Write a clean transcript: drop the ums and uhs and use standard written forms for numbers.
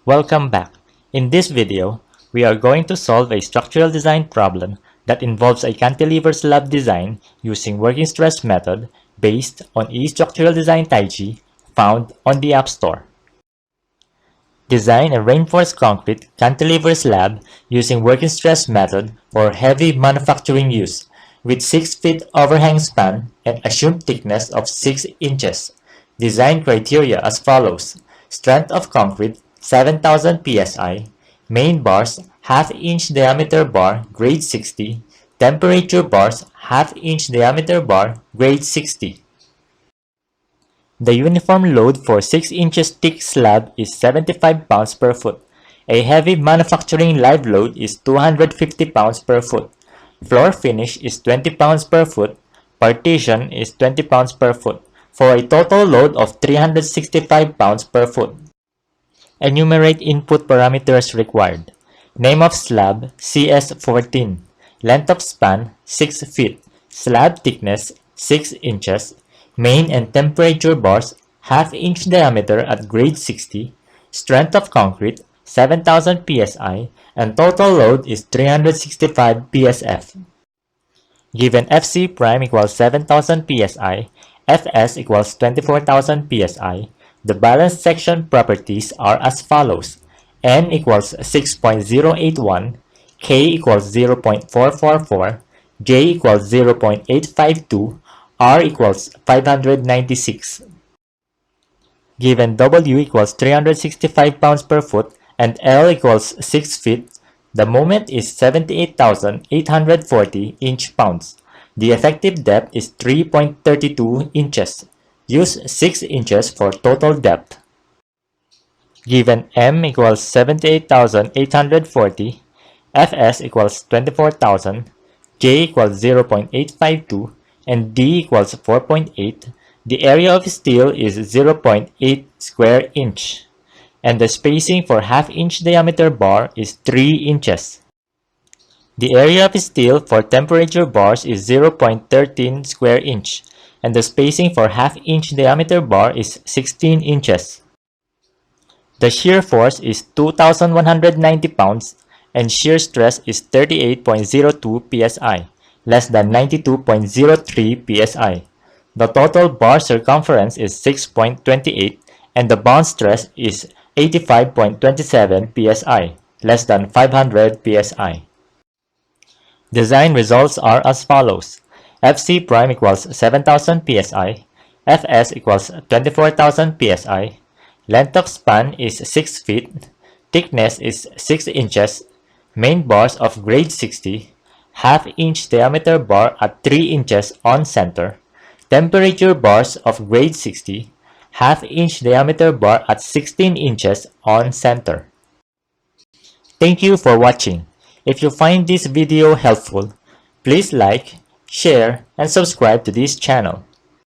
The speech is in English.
Welcome back. In this video, we are going to solve a structural design problem that involves a cantilever slab design using working stress method based on eStructural Design Taichi found on the App Store. Design a reinforced concrete cantilever slab using working stress method for heavy manufacturing use with 6 feet overhang span and assumed thickness of 6 inches. Design criteria as follows: strength of concrete 7,000 psi, main bars half-inch diameter bar grade 60, temperature bars half-inch diameter bar grade 60. The uniform load for 6 inches thick slab is 75 pounds per foot. A heavy manufacturing live load is 250 pounds per foot. Floor finish is 20 pounds per foot. Partition is 20 pounds per foot, for a total load of 365 pounds per foot. Enumerate input parameters required. Name of slab CS14. Length of span 6 feet. Slab thickness 6 inches. Main and temperature bars half-inch diameter at grade 60. Strength of concrete 7,000 psi and total load is 365 psf. Given Fc prime equals 7,000 psi, Fs equals 24,000 psi, the balance section properties are as follows: N equals 6.081, K equals 0.444, J equals 0.852, R equals 596. Given W equals 365 pounds per foot and L equals 6 feet, the moment is 78,840 inch-pounds. The effective depth is 3.32 inches. Use 6 inches for total depth. Given M equals 78,840, Fs equals 24,000, J equals 0.852, and D equals 4.8, the area of steel is 0.8 square inch, and the spacing for half-inch diameter bar is 3 inches. The area of steel for temperature bars is 0.13 square inch, and the spacing for half-inch diameter bar is 16 inches. The shear force is 2,190 pounds, and shear stress is 38.02 psi, less than 92.03 psi. The total bar circumference is 6.28 and the bond stress is 85.27 psi, less than 500 psi. Design results are as follows: Fc prime equals 7,000 psi, Fs equals 24,000 psi, length of span is 6 feet, thickness is 6 inches, main bars of grade 60, half-inch diameter bar at 3 inches on center, temperature bars of grade 60, half-inch diameter bar at 16 inches on center. Thank you for watching. If you find this video helpful, please like, share, and subscribe to this channel.